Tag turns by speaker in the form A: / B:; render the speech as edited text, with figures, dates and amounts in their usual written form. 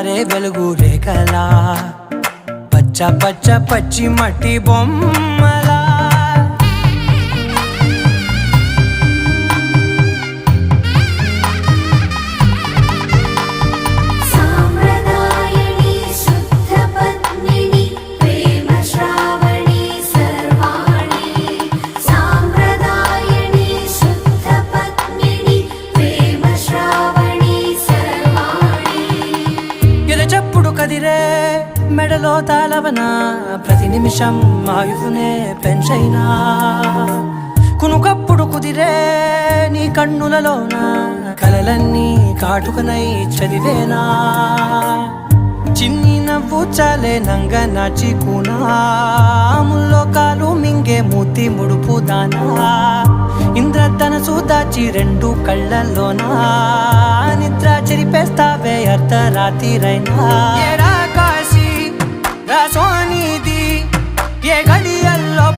A: జారే వెలుగు రేఖలా పచ్చ పచ్చ పచ్చి మట్టి బొమ్మలా కదిరే మెడలో తాళవన ప్రతి నిమిషం ఆయుధునే పెంచైనా కునుకప్పుడు కుదిరే నీ కన్నులలోన కలలన్నీ కాటుకనై చదివేనా చిన్ని నవ్వు చాలే నంగ నాచి కూనాముల్లో కాలు మింగే మూతి ముడుపు దానా ఇంద్రధనసు దాచి రెండు కళ్ళల్లోనా నిద్ర చెరిపేస్తావే అర్ధరాత్రిరైనా కాశీ రాసోనిది ఏ గడి